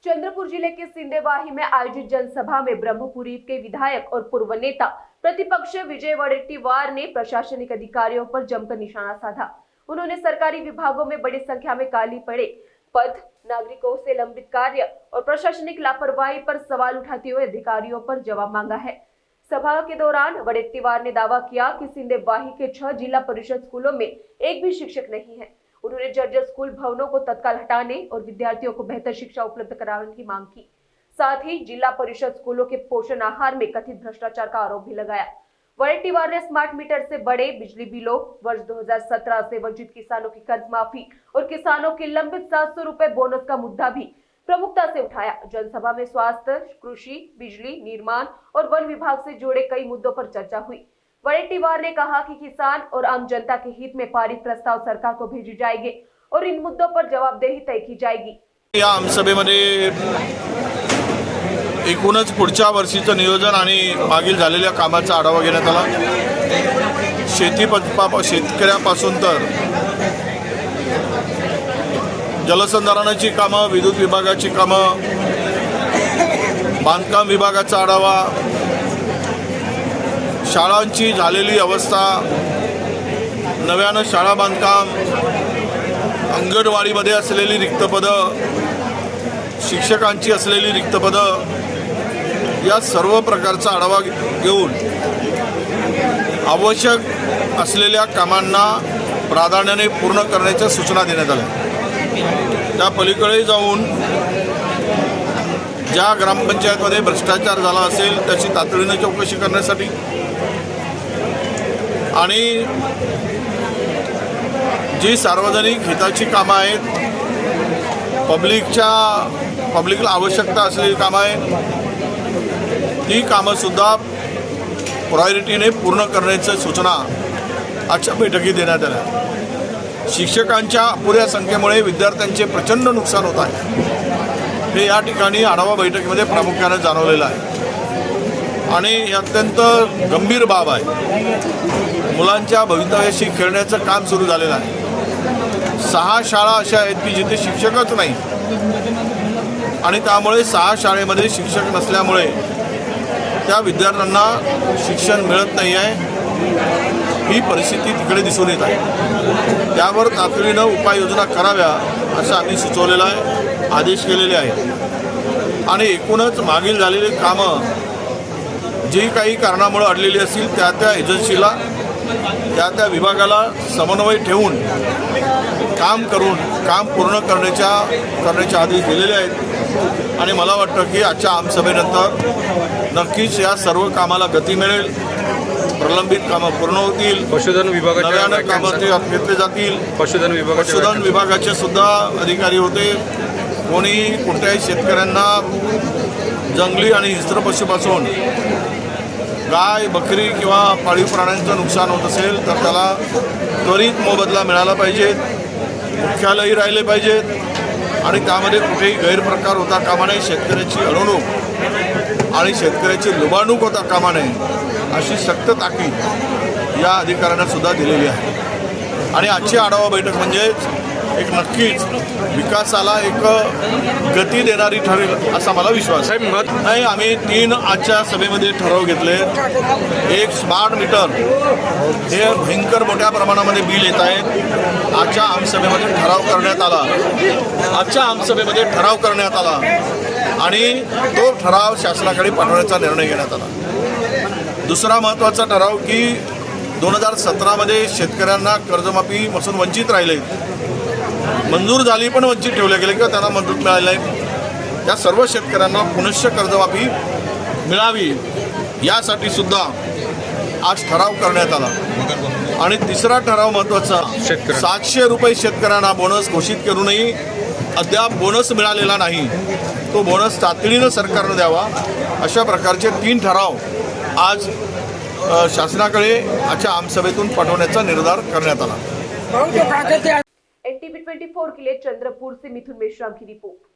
चंद्रपुर जिले के सिंदेवाही में आयोजित जनसभा में ब्रह्मपुरी के विधायक और पूर्व नेता प्रतिपक्ष विजय वडेट्टीवार ने प्रशासनिक अधिकारियों पर जमकर निशाना साधा। उन्होंने सरकारी विभागों में बड़ी संख्या में खाली पड़े पद, नागरिकों से लंबित कार्य और प्रशासनिक लापरवाही पर सवाल उठाते हुए अधिकारियों पर जवाब मांगा है। सभा के दौरान वडेट्टीवार ने दावा किया कि सिंदेवाही के 6 जिला परिषद स्कूलों में एक भी शिक्षक नहीं है। उन्होंने जर्जर स्कूल भवनों को तत्काल हटाने और विद्यार्थियों को बेहतर शिक्षा उपलब्ध कराने की मांग की। साथ ही जिला परिषद स्कूलों के पोषण आहार में कथित भ्रष्टाचार का आरोप भी लगाया। वडेट्टीवार ने स्मार्ट मीटर से बड़े बिजली बिलों, वर्ष 2017 से वंचित किसानों की कर्ज माफी और किसानों के लंबित 700 रुपए बोनस का मुद्दा भी प्रमुखता से उठाया। जनसभा में स्वास्थ्य, कृषि, बिजली, निर्माण और वन विभाग से जुड़े कई मुद्दों पर चर्चा हुई। वडेट्टीवार ने कहा कि किसान और आम जनता के हित में पारित प्रस्ताव सरकार को भेजे जाएंगे और इन मुद्दों पर जवाबदेही तय की जाएगी। या आमसभेमध्ये एकूणच पुढच्या वर्षीचं नियोजन आणि मागील झालेल्या कामाचा आढावा घेण्यात आला। शेतकऱ्यापासून तर जलसंधारणाची कामं, विद्युत विभागाची कामं, बांधकाम विभागाचा आढावा, शाळांची झालेली अवस्था, नव्यानं शाळा बांधकाम, अंगणवाडीमध्ये असलेली रिक्त पदं, शिक्षकांची असलेली रिक्त पदं, या सर्व प्रकारचा आढावा घेऊन आवश्यक असलेल्या कामांना प्राधान्याने पूर्ण करण्याच्या सूचना देण्यात आल्या। त्या पलीकडे जाऊन ज्या ग्रामपंचायतमध्ये भ्रष्टाचार झाला असेल त्याची तातडीने चौकशी करण्यासाठी आणि जी सार्वजनिक हिताची कामं आहेत, पब्लिकला आवश्यकता असलेली कामं आहेत, ती कामंसुद्धा प्रायोरिटीने पूर्ण करण्याच्या सूचना आजच्या बैठकीत देण्यात आल्या। शिक्षकांच्या अपुऱ्या संख्येमुळे विद्यार्थ्यांचे प्रचंड नुकसान होत आहे, हे या ठिकाणी आढावा बैठकीमध्ये प्रामुख्याने जाणवलेलं आहे आणि ही अत्यंत गंभीर बाब आहे। मुलांच्या भवितव्याशी खेळण्याचं काम सुरू झालेलं आहे। 6 शाळा अशा आहेत की जिथे शिक्षकच नाही आणि त्यामुळे 6 शाळेमध्ये शिक्षक नसल्यामुळे त्या विद्यार्थ्यांना शिक्षण मिळत नाही आहे, ही परिस्थिती तिकडे दिसून येत आहे। त्यावर तातडीनं उपाययोजना कराव्या असं आम्ही सुचवलेलं आहे, आदेश केलेले आहेत आणि एकूणच मागील झालेली कामं जी काही कारणामुळे अडलेली असतील त्या एजन्सीला, त्या विभागाला समन्वय ठेवून काम पूर्ण करण्याचे आदेश दिलेले आहेत आणि मला वाटतं की आजच्या आमसभेनंतर नक्कीच या सर्व कामाला गती मिळेल, प्रलंबित कामं पूर्ण होतील, पशुधन नव्यानं कामं ते घेतले जातील। पशुधन विभागाचे सुद्धा अधिकारी होते। कोणत्याही शेतकऱ्यांना जंगली आणि हिंस्र पशुपासून गाय, बकरी किंवा पाळीव प्राण्यांचं नुकसान होत असेल तर त्याला त्वरित मोबदला मिळाला पाहिजे, मुख्यालयही राहिले पाहिजेत आणि त्यामध्ये कुठेही गैरप्रकार होता कामा नये, शेतकऱ्याची अडवणूक आणि शेतकऱ्याची लुबाडणूक होता कामा नये अशी सक्त ताकीद या अधिकाऱ्यांना सुद्धा दिलेली आहे। आणि आजची आढावा बैठक म्हणजेच एक नक्कीच विकासाला एक गती देणारी ठरेल असा मला विश्वास आहे। नाही, आम्ही 3 आजच्या सभेमध्ये ठराव घेतले। एक स्मार्ट मीटर, हे भयंकर मोठ्या प्रमाणामध्ये बिल येत आहेत। आजच्या आमसभेमध्ये ठराव करण्यात आला आणि तो ठराव शासनाकडे पाठवण्याचा निर्णय घेण्यात आला। दुसरा महत्त्वाचा ठराव की 2017 शेतकऱ्यांना कर्जमाफी पासून वंचित राहिले, मंजूर झाली पण वंचित ठेवले गेले किंवा त्यांना मदत मिळाली नाही, त्या सर्व शेतकऱ्यांना पुनश्च कर्जमाफी मिळावी यासाठी सुद्धा आज ठराव करण्यात आला। आणि तिसरा ठराव महत्त्वाचा, 700 रुपये शेतकऱ्यांना बोनस घोषित करूनही अद्याप बोनस मिळालेला नाही, तो बोनस तातडीनं सरकारनं द्यावा अशा प्रकारचे 3 ठराव आज शासनाकडे आजच्या आमसभेतून पाठवण्याचा निर्धार करण्यात आला। NTV 24 के लिए चंद्रपुर से मिथुन मेश्राम की रिपोर्ट।